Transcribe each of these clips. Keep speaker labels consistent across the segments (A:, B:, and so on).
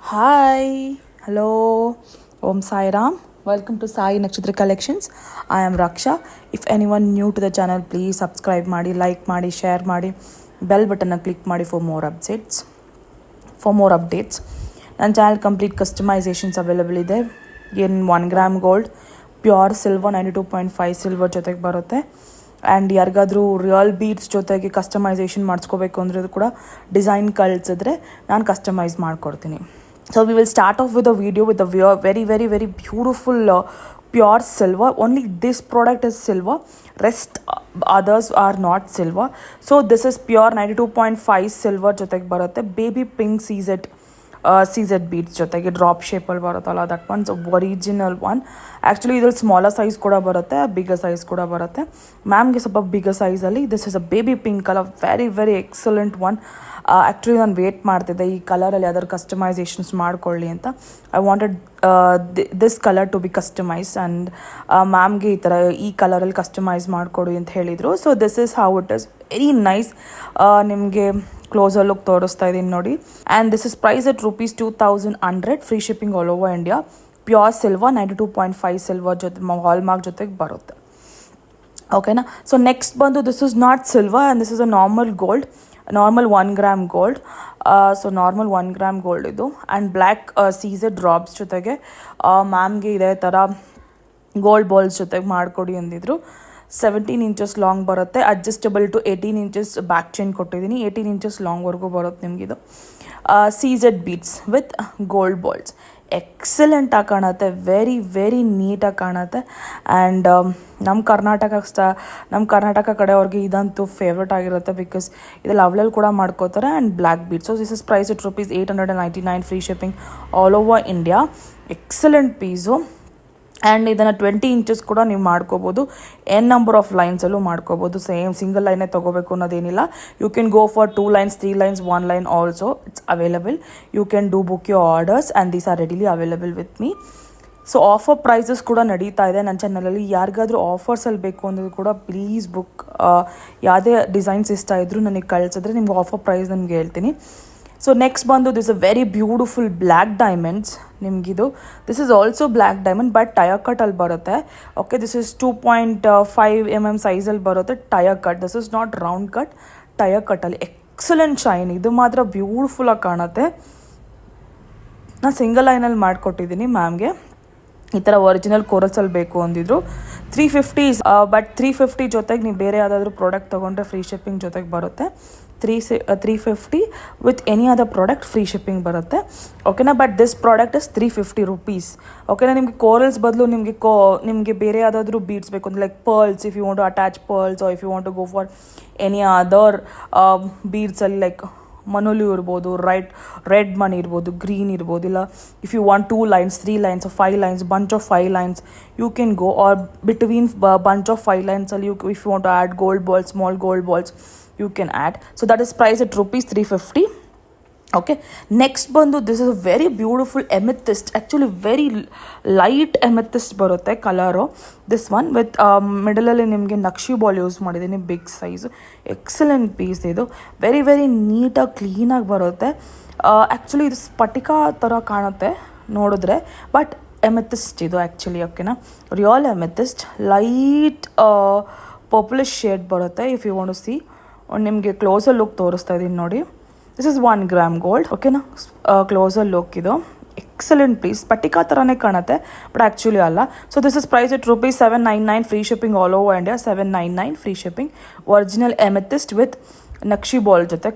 A: Hi, hello, Om Sai Ram. Welcome to Sai Nakshatra Collections. I am Raksha. If anyone new to the channel, please subscribe ಮಾಡಿ, like ಮಾಡಿ, share ಮಾಡಿ, bell button click ಮಾಡಿ for more updates. ನನ್ನ channel complete customisations available ಇದೆ. ಇನ್ 1 gram gold, pure silver 92.5 silver ಜೊತೆಗೆ ಬರುತ್ತೆ. And ಯಾರಿಗಾದರೂ real beads ಜೊತೆಗೆ ಕಸ್ಟಮೈಸೇಷನ್ ಮಾಡಿಸ್ಕೋಬೇಕು ಅಂದರೆ ಕೂಡ ಡಿಸೈನ್ ಕಳಿಸಿದ್ರೆ ನಾನು ಕಸ್ಟಮೈಸ್ ಮಾಡಿಕೊಡ್ತೀನಿ. So we will start off with a video with a very beautiful pure silver. Only this product is silver. Rest others are not silver. So this is pure 92.5 silver ಜೊತೆಗೆ ಬರುತ್ತೆ. Baby pink ಸೀಸೆಡ್ beads ಜೊತೆಗೆ drop ಶೇಪಲ್ಲಿ ಬರುತ್ತಲ್ಲ, that once original one. Actually ಇದ್ರಲ್ಲಿ smaller size ಕೂಡ ಬರುತ್ತೆ, bigger size ಕೂಡ ಬರುತ್ತೆ. ಮ್ಯಾಮ್ಗೆ ಸ್ವಲ್ಪ ಬಿಗ್ಗರ್ ಸೈಜಲ್ಲಿ this is a baby pink colour, very excellent one. Actually ನಾನು ವೇಟ್ ಮಾಡ್ತಿದ್ದೆ ಈ ಕಲರಲ್ಲಿ ಯಾವ್ದಾದ್ರು ಕಸ್ಟಮೈಸೇಷನ್ಸ್ ಮಾಡ್ಕೊಳ್ಳಿ ಅಂತ. I wanted this colour to be customise and ಮ್ಯಾಮ್ಗೆ ಈ ಕಲರಲ್ಲಿ ಕಸ್ಟಮೈಸ್ ಮಾಡಿಕೊಡಿ ಅಂತ ಹೇಳಿದರು. So this is how it is, very nice. ನಿಮಗೆ ಕ್ಲೋಸರ್ ಲುಕ್ ತೋರಿಸ್ತಾ ಇದ್ದೀನಿ ನೋಡಿ. And this is price at ₹2100, free shipping all over India. Pure silver 92.5 silver ಜೊತೆ ಹಾಲ್ಮಾರ್ಕ್ ಜೊತೆಗೆ ಬರುತ್ತೆ. ಓಕೆನಾ. ಸೊ ನೆಕ್ಸ್ಟ್ ಬಂದು this is not silver and this is a normal 1 gram gold. So normal 1 gram gold ಇದು. And black ಸೀಸೆಡ್ drops ಜೊತೆಗೆ ಮ್ಯಾಮ್ಗೆ ಇದೇ ಥರ ಗೋಲ್ಡ್ ಬಾಲ್ಸ್ ಜೊತೆಗೆ ಮಾಡಿಕೊಡಿ ಅಂದಿದ್ರು. 17 ಇಂಚಸ್ ಲಾಂಗ್ ಬರುತ್ತೆ, adjustable to 18 inches back chain ಕೊಟ್ಟಿದ್ದೀನಿ. 18 ಇಂಚಸ್ ಲಾಂಗ್ವರೆಗೂ ಬರುತ್ತೆ ನಿಮಗಿದು. ಸೀಸೆಡ್ ಬೀಡ್ಸ್ ವಿತ್ ಗೋಲ್ಡ್ ಬಾಲ್ಸ್, ಎಕ್ಸಲೆಂಟಾಗಿ ಕಾಣುತ್ತೆ, ವೆರಿ ನೀಟಾಗಿ ಕಾಣುತ್ತೆ. ಆ್ಯಂಡ್ ನಮ್ಮ ಕರ್ನಾಟಕ ಕಡೆಯವ್ರಿಗೆ ಇದಂತೂ ಫೇವ್ರೇಟ್ ಆಗಿರುತ್ತೆ, ಬಿಕಾಸ್ ಇದರಲ್ಲಿ ಅವಳಲ್ಲಿ ಕೂಡ ಮಾಡ್ಕೋತಾರೆ. And black beads. So this is price it ₹899, free shipping all over India. Excellent piece. And ಇದನ್ನು 20 ಇಂಚಸ್ ಕೂಡ ನೀವು ಮಾಡ್ಕೋಬೋದು. ಎನ್ ನಂಬರ್ ಆಫ್ ಲೈನ್ಸಲ್ಲೂ ಮಾಡ್ಕೋಬೋದು. ಸೇಮ್ ಸಿಂಗಲ್ ಲೈನೇ ತೊಗೋಬೇಕು ಅನ್ನೋದೇನಿಲ್ಲ. You can go for 2 lines, 3 lines, 1 line also. It's available. You can do book your orders and these are readily available with me. So offer prices ಕೂಡ ನಡೀತಾ ಇದೆ ನನ್ನ ಚಾನಲಲ್ಲಿ. ಯಾರಿಗಾದರೂ ಆಫರ್ಸಲ್ಲಿ ಬೇಕು ಅಂದರೂ ಕೂಡ ಪ್ಲೀಸ್ ಬುಕ್. ಯಾವುದೇ ಡಿಸೈನ್ಸ್ ಇಷ್ಟ ಇದ್ದರೂ ನನಗೆ ಕಳಿಸಿದ್ರೆ ನಿಮ್ಗೆ ಆಫರ್ ಪ್ರೈಸ್ ನನಗೆ ಹೇಳ್ತೀನಿ. ಸೊ ನೆಕ್ಸ್ಟ್ ಬಂದು this a very beautiful black diamonds. ನಿಮಗಿದು this is also black diamond but tyre ಕಟ್ಟಲ್ಲಿ ಬರುತ್ತೆ. ಓಕೆ, ದಿಸ್ ಇಸ್ 2.5 mm ಸೈಜಲ್ಲಿ ಬರುತ್ತೆ. Tyre cut, this is not round cut, tyre ಕಟ್ಟಲ್ಲಿ ಎಕ್ಸಲೆಂಟ್ ಶೈನ್. ಇದು ಮಾತ್ರ ಬ್ಯೂಟಿಫುಲ್ಲಾಗಿ ಕಾಣುತ್ತೆ. ನಾನು ಸಿಂಗಲ್ ಲೈನಲ್ಲಿ ಮಾಡಿಕೊಟ್ಟಿದ್ದೀನಿ ಮ್ಯಾಮ್ಗೆ. ಈ ಥರ ಒರಿಜಿನಲ್ ಕೋರಲ್ಸಲ್ಲಿ ಬೇಕು ಅಂದಿದ್ರು. 350 ಬಟ್ 350 ಜೊತೆಗೆ ನೀವು ಬೇರೆ ಯಾವುದಾದ್ರೂ ಪ್ರಾಡಕ್ಟ್ ತೊಗೊಂಡ್ರೆ ಫ್ರೀ ಶಿಪ್ಪಿಂಗ್ ಜೊತೆಗೆ ಬರುತ್ತೆ. 350 with any other product free shipping ಬರುತ್ತೆ. ಓಕೆನಾ. But this product is ₹350. ಓಕೆನಾ. ನಿಮಗೆ ಕೋರಲ್ಸ್ ಬದಲು ನಿಮಗೆ ಬೇರೆ ಯಾವುದಾದ್ರೂ ಬೀಡ್ಸ್ ಬೇಕು ಅಂದರೆ like pearls, if you want to attach pearls, or if you want to go for any other ಬೀಡ್ಸಲ್ಲಿ ಲೈಕ್ ಮನೋಲಿ ಇರ್ಬೋದು, ರೆಡ್ ಮನಿ ಇರ್ಬೋದು, ಗ್ರೀನ್ ಇರ್ಬೋದು, ಇಲ್ಲ if you want 2 lines, 3 lines, 5 lines, bunch of 5 lines, you can go, or between bunch of 5 lines ಅಲ್ಲಿ if you want to add gold balls, small gold balls, you can add. So that is priced at ₹350. Okay. Next ಬಂದು this is very beautiful amethyst. Actually very light amethyst ಬರುತ್ತೆ colour. This one with ಮಿಡಲಲ್ಲಿ ನಿಮಗೆ nakshi ball use ಮಾಡಿದ್ದೀನಿ, big size. Excellent piece ಇದು. Very ನೀಟಾಗಿ ಕ್ಲೀನಾಗಿ ಬರುತ್ತೆ. Actually ಇದು ಸ್ಫಟಿಕ ಥರ ಕಾಣುತ್ತೆ ನೋಡಿದ್ರೆ, ಬಟ್ ಎಮೆಥಿಸ್ಟ್ ಇದು ಆ್ಯಕ್ಚುಲಿ. ಓಕೆನಾ. Real amethyst, light purplish shade ಬರುತ್ತೆ. If you want to see, ನಿಮಗೆ ಕ್ಲೋಸರ್ ಲುಕ್ ತೋರಿಸ್ತಾ ಇದ್ದೀನಿ ನೋಡಿ. This is 1 gram gold. ಓಕೆನಾ. ಕ್ಲೋಸರ್ ಲುಕ್ ಇದು. Excellent piece. ಸ್ಫಟಿಕ ಥರನೇ ಕಾಣುತ್ತೆ ಬಟ್ ಆ್ಯಕ್ಚುಲಿ ಅಲ್ಲ. So this is price it ₹799, free shipping all over India. 799 free shipping. Original amethyst with nakshi ball ಜೊತೆ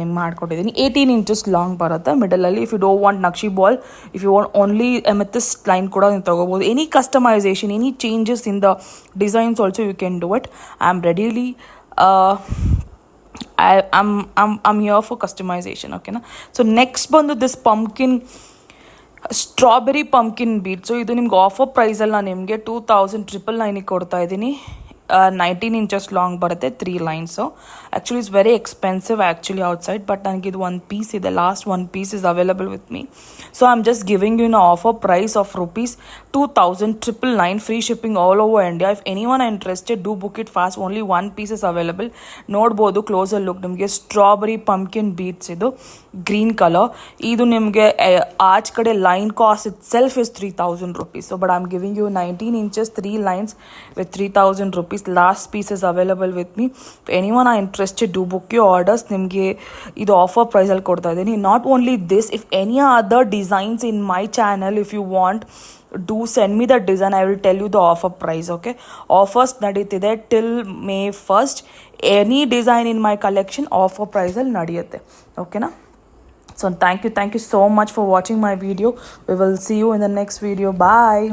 A: ನಿಮ್ಗೆ ಮಾಡ್ಕೊಟ್ಟಿದ್ದೀನಿ. 18 ಇಂಚಸ್ ಲಾಂಗ್ ಬರುತ್ತೆ ಮಿಡಲಲ್ಲಿ. If you don't want Naqvi ball, if you want only amethyst line ಕೂಡ ನೀವು ತೊಗೋಬೋದು. Any customisation, any changes in the designs also you can do it. I am readily I'm here for customization. ಓಕೆನಾ. So next ಬಂದು this strawberry pumpkin bead. So ಇದು ನಿಮ್ಗೆ offer ಪ್ರೈಸಲ್ಲಿ ನಾನು ನಿಮಗೆ 2999 ಕೊಡ್ತಾ ಇದ್ದೀನಿ. 19 inches long ಬರುತ್ತೆ 3 lines. So actually it's very expensive actually outside, but ನನಗೆ ಇದು ಒಂದು ಪೀಸ್ ಇದೆ, last one piece is available with me. So I'm just giving you an offer price of rupees 2,999, free shipping all over India. If anyone are interested, do book it fast. Only one piece is available. ನೋಡ್ಬೋದು closer look. ನಿಮಗೆ strawberry pumpkin beads, ಇದು green colour. ಇದು ನಿಮಗೆ ಆಚ್ ಕಡೆ line cost it self is 3,000 rupees. So but I'm giving you 19 inches 3 lines with 3,000 rupees. Last piece is available with me. If anyone are interested, do book your orders. ನಿಮಗೆ ಇದು offer ಪ್ರೈಸಲ್ಲಿ ಕೊಡ್ತಾ ಇದ್ದೀನಿ. Not only this, if any other designs in my channel if you want, do send me the design. I will tell you the offer price. Okay, offers naditide till May 1st. Any design in my collection offer price al nadiyate. Okay na? So thank you so much for watching my video. We will see you in the next video. Bye.